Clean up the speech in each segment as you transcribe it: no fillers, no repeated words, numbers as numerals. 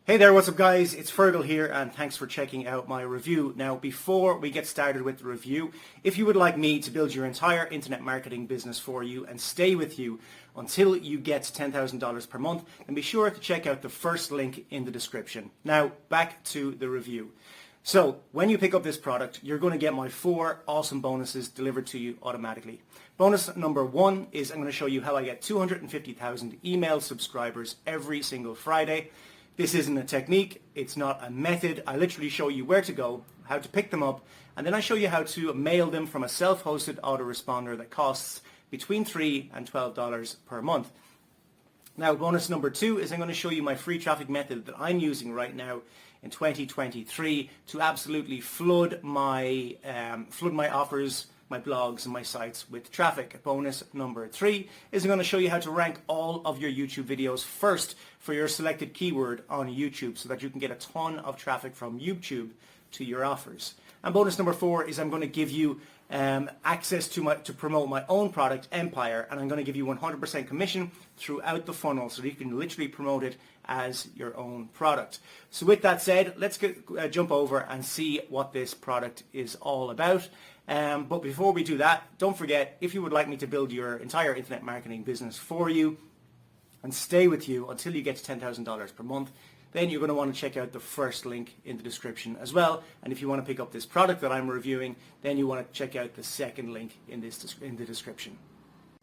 Hey there, what's up guys? It's Fergal here and thanks for checking out my review. Now before we get started with the review, if you would like me to build your entire internet marketing business for you and stay with you until you get $10,000 per month, then be sure to check out the first link in the description. Now back to the review. So when you pick up this product, you're going to get my 4 awesome bonuses delivered to you automatically. Bonus number 1 is I'm going to show you how I get 250,000 email subscribers every single Friday. This isn't a technique, it's not a method. I literally show you where to go, how to pick them up, and then I show you how to mail them from a self-hosted autoresponder that costs between $3 and $12 per month. Now bonus number 2 is I'm going to show you my free traffic method that I'm using right now in 2023 to absolutely flood my offers, my blogs and my sites with traffic. Bonus number 3 is I'm going to show you how to rank all of your YouTube videos first for your selected keyword on YouTube so that you can get a ton of traffic from YouTube to your offers. And bonus number 4 is I'm going to give you access to promote my own product Empire, and I'm going to give you 100% commission throughout the funnel so that you can literally promote it as your own product. So with that said, let's jump over and see what this product is all about. But before we do that, don't forget, if you would like me to build your entire internet marketing business for you and stay with you until you get to $10,000 per month, then you're going to want to check out the first link in the description as well. And if you want to pick up this product that I'm reviewing, then you want to check out the second link in the description.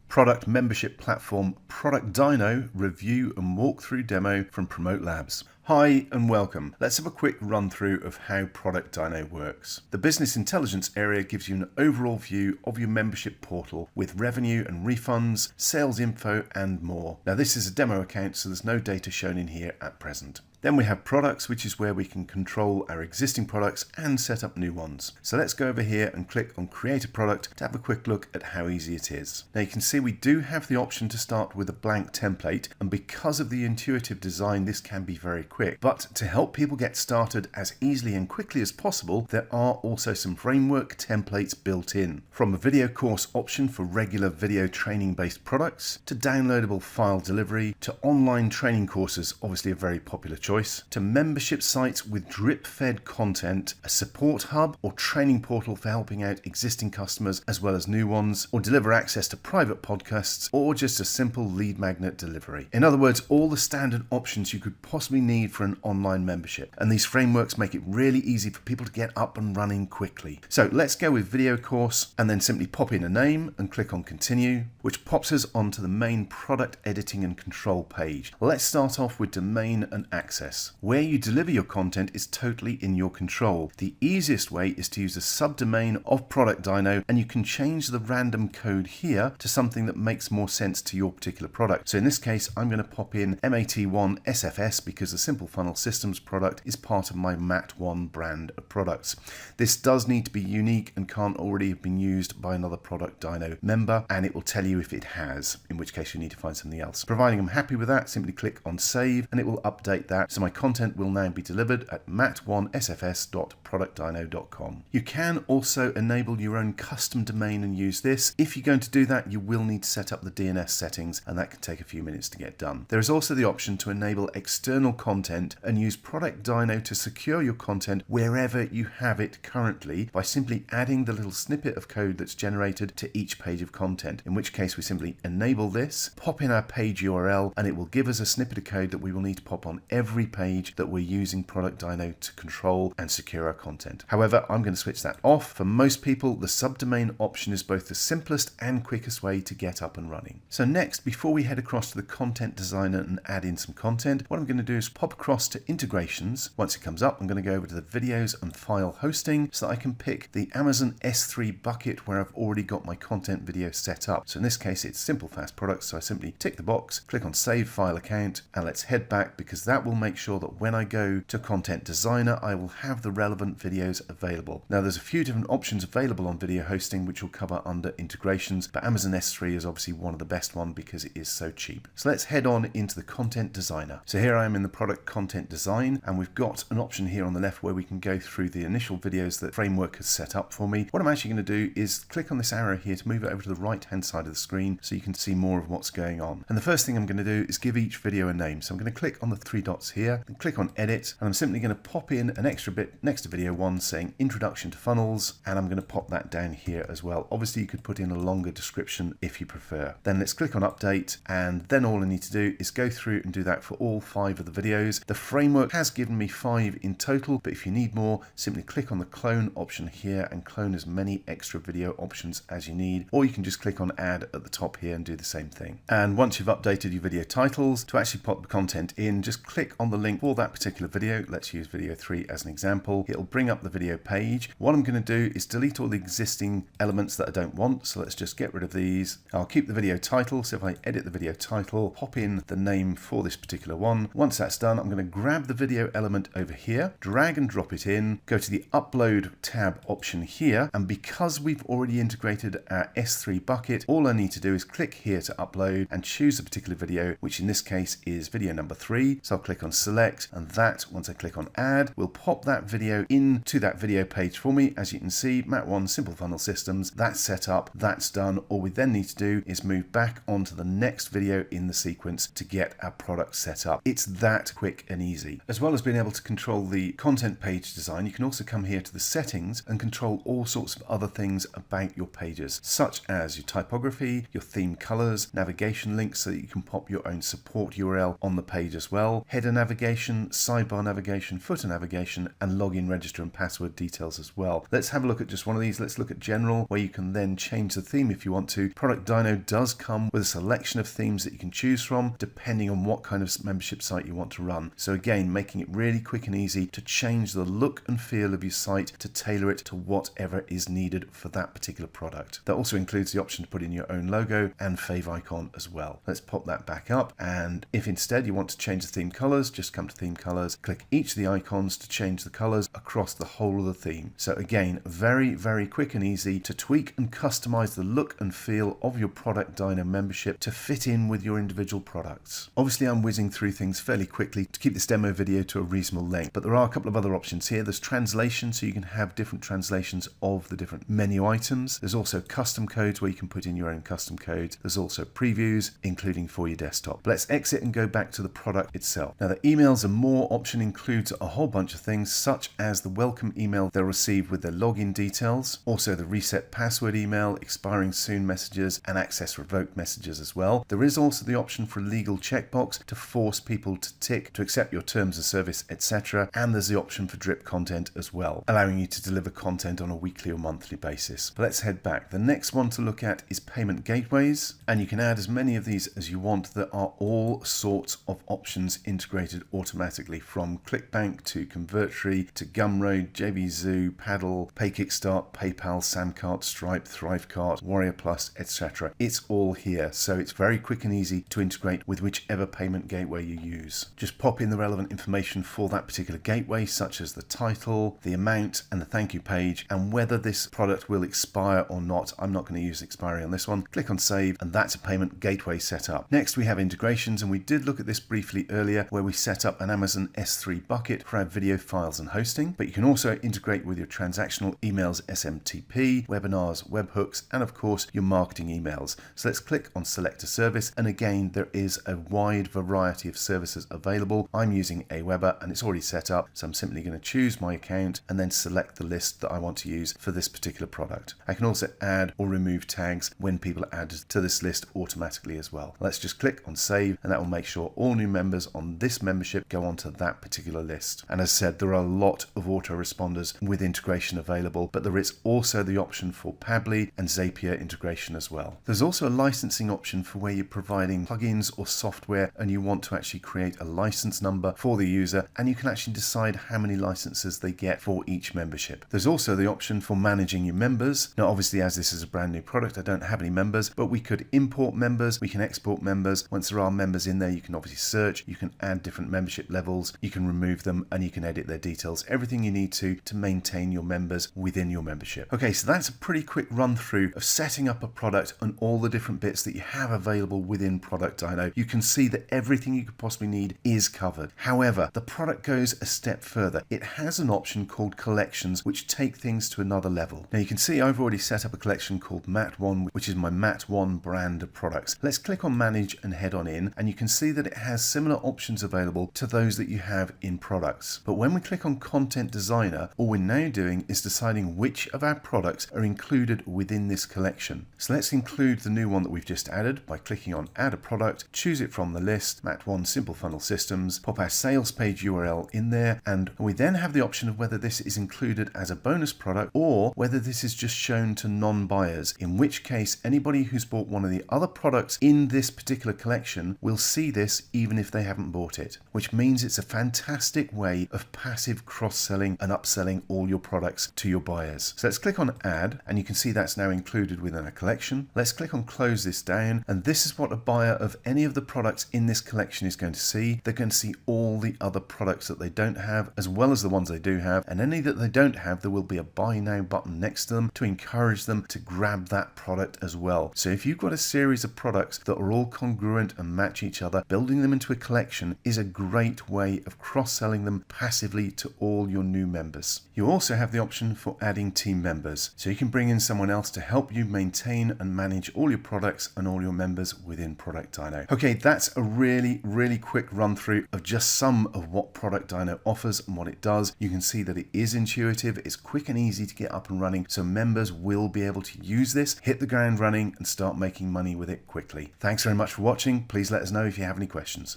Product membership platform ProductDyno review and walkthrough demo from Promote Labs. Hi and welcome. Let's have a quick run through of how ProductDyno works. The business intelligence area gives you an overall view of your membership portal with revenue and refunds, sales info and more. Now this is a demo account, so there's no data shown in here at present. Then we have products, which is where we can control our existing products and set up new ones. So let's go over here and click on create a product to have a quick look at how easy it is. Now you can see we do have the option to start with a blank template, and because of the intuitive design this can be very quick. But to help people get started as easily and quickly as possible, there are also some framework templates built in. From a video course option for regular video training based products, to downloadable file delivery, to online training courses, obviously a very popular choice, to membership sites with drip-fed content, a support hub or training portal for helping out existing customers as well as new ones, or deliver access to private podcasts, or just a simple lead magnet delivery. In other words, all the standard options you could possibly need for an online membership. And these frameworks make it really easy for people to get up and running quickly. So let's go with video course and then simply pop in a name and click on continue, which pops us onto the main product editing and control page. Let's start off with domain and access. Where you deliver your content is totally in your control. The easiest way is to use a subdomain of ProductDyno, and you can change the random code here to something that makes more sense to your particular product. So in this case, I'm going to pop in MAT1 SFS because the Simple Funnel Systems product is part of my MAT1 brand of products. This does need to be unique and can't already have been used by another ProductDyno member, and it will tell you if it has, in which case you need to find something else. Providing I'm happy with that, simply click on save and it will update that. So my content will now be delivered at mat1sfs.productdyno.com. You can also enable your own custom domain and use this. If you're going to do that, you will need to set up the DNS settings, and that can take a few minutes to get done. There is also the option to enable external content and use ProductDyno to secure your content wherever you have it currently by simply adding the little snippet of code that's generated to each page of content, in which case we simply enable this, pop in our page URL, and it will give us a snippet of code that we will need to pop on every page that we're using ProductDyno to control and secure our content. However, I'm going to switch that off. For most people, the subdomain option is both the simplest and quickest way to get up and running. So next, before we head across to the content designer and add in some content, what I'm going to do is pop across to integrations. Once it comes up, I'm going to go over to the videos and file hosting so that I can pick the Amazon S3 bucket where I've already got my content video set up. So in this case, it's simple fast products. So I simply tick the box, click on save file account, and let's head back because that will make sure that when I go to Content Designer, I will have the relevant videos available. Now there's a few different options available on video hosting which we'll cover under integrations, but Amazon S3 is obviously one of the best one because it is so cheap. So let's head on into the Content Designer. So here I am in the product content design, and we've got an option here on the left where we can go through the initial videos that Framework has set up for me. What I'm actually going to do is click on this arrow here to move it over to the right hand side of the screen so you can see more of what's going on. And the first thing I'm going to do is give each video a name. So I'm going to click on the 3 dots here, and click on edit, and I'm simply going to pop in an extra bit next to video 1 saying introduction to funnels, and I'm going to pop that down here as well. Obviously you could put in a longer description if you prefer. Then let's click on update, and then all I need to do is go through and do that for all 5 of the videos. The framework has given me 5 in total, but if you need more, simply click on the clone option here and clone as many extra video options as you need, or you can just click on add at the top here and do the same thing. And once you've updated your video titles, to actually pop the content in, just click on the link for that particular video. Let's use video 3 as an example. It'll bring up the video page. What I'm going to do is delete all the existing elements that I don't want, so let's just get rid of these. I'll keep the video title, so if I edit the video title, pop in the name for this particular one. Once that's done, I'm going to grab the video element over here, drag and drop it in, go to the upload tab option here, and because we've already integrated our S3 bucket, all I need to do is click here to upload and choose a particular video, which in this case is video number 3. So I'll click on select, and that, once I click on add, will pop that video into that video page for me. As you can see, Mat 1 Simple Funnel Systems, that's set up, that's done. All we then need to do is move back onto the next video in the sequence to get our product set up. It's that quick and easy. As well as being able to control the content page design, you can also come here to the settings and control all sorts of other things about your pages, such as your typography, your theme colors, navigation links so that you can pop your own support URL on the page as well, header navigation, sidebar navigation, footer navigation, and login, register, and password details as well. Let's have a look at just one of these. Let's look at general, where you can then change the theme if you want to. ProductDyno does come with a selection of themes that you can choose from depending on what kind of membership site you want to run. So again, making it really quick and easy to change the look and feel of your site to tailor it to whatever is needed for that particular product. That also includes the option to put in your own logo and fave icon as well. Let's pop that back up, and if instead you want to change the theme colors, just come to theme colors, click each of the icons to change the colors across the whole of the theme. So again, very, very quick and easy to tweak and customize the look and feel of your ProductDyno membership to fit in with your individual products. Obviously, I'm whizzing through things fairly quickly to keep this demo video to a reasonable length, but there are a couple of other options here. There's translation, so you can have different translations of the different menu items. There's also custom codes where you can put in your own custom codes. There's also previews, including for your desktop. But let's exit and go back to the product itself. Now, the emails and more option includes a whole bunch of things, such as the welcome email they'll receive with their login details, also the reset password email, expiring soon messages, and access revoked messages as well. There is also the option for a legal checkbox to force people to tick to accept your terms of service, etc. And there's the option for drip content as well, allowing you to deliver content on a weekly or monthly basis. But let's head back. The next one to look at is payment gateways, and you can add as many of these as you want. There are all sorts of options integrated automatically, from ClickBank to Convertri to Gumroad, JVZoo, Paddle, PayKickstart, PayPal, Samcart, Stripe, Thrivecart, Warrior Plus, etc. It's all here, so it's very quick and easy to integrate with whichever payment gateway you use. Just pop in the relevant information for that particular gateway, such as the title, the amount, and the thank you page, and whether this product will expire or not. I'm not going to use expiry on this one. Click on save, and that's a payment gateway set up. Next, we have integrations, and we did look at this briefly earlier, where we set up an Amazon S3 bucket for our video files and hosting, but you can also integrate with your transactional emails, SMTP, webinars, webhooks, and of course your marketing emails. So let's click on select a service, and again, there is a wide variety of services available. I'm using Aweber and it's already set up, so I'm simply going to choose my account and then select the list that I want to use for this particular product. I can also add or remove tags when people are added to this list automatically as well. Let's just click on save, and that will make sure all new members on this membership go onto that particular list. And as said, there are a lot of autoresponders with integration available, but there is also the option for Pabbly and Zapier integration as well. There's also a licensing option for where you're providing plugins or software and you want to actually create a license number for the user, and you can actually decide how many licenses they get for each membership. There's also the option for managing your members. Now, obviously, as this is a brand new product, I don't have any members, but we could import members, we can export members. Once there are members in there, you can obviously search, you can add different membership levels, you can remove them, and you can edit their details. Everything you need to maintain your members within your membership. Okay, so that's a pretty quick run through of setting up a product and all the different bits that you have available within ProductDyno. You can see that everything you could possibly need is covered. However, the product goes a step further. It has an option called collections, which take things to another level. Now you can see I've already set up a collection called Mat 1, which is my Mat 1 brand of products. Let's click on manage and head on in, and you can see that it has similar options available available to those that you have in products. But when we click on Content Designer, all we're now doing is deciding which of our products are included within this collection. So let's include the new one that we've just added by clicking on Add a Product, choose it from the list, Mat1 Simple Funnel Systems, pop our sales page URL in there, and we then have the option of whether this is included as a bonus product or whether this is just shown to non-buyers, in which case anybody who's bought one of the other products in this particular collection will see this even if they haven't bought it, which means it's a fantastic way of passive cross-selling and upselling all your products to your buyers. So let's click on Add, and you can see that's now included within a collection. Let's click on Close this down, and this is what a buyer of any of the products in this collection is going to see. They're going to see all the other products that they don't have as well as the ones they do have, and any that they don't have, there will be a Buy Now button next to them to encourage them to grab that product as well. So if you've got a series of products that are all congruent and match each other, building them into a collection is a great way of cross-selling them passively to all your new members. You also have the option for adding team members, so you can bring in someone else to help you maintain and manage all your products and all your members within ProductDyno. Okay, that's a really quick run through of just some of what ProductDyno offers and what it does. You can see that it is intuitive, it's quick and easy to get up and running, so members will be able to use this, hit the ground running and start making money with it quickly. Thanks very much for watching. Please let us know if you have any questions.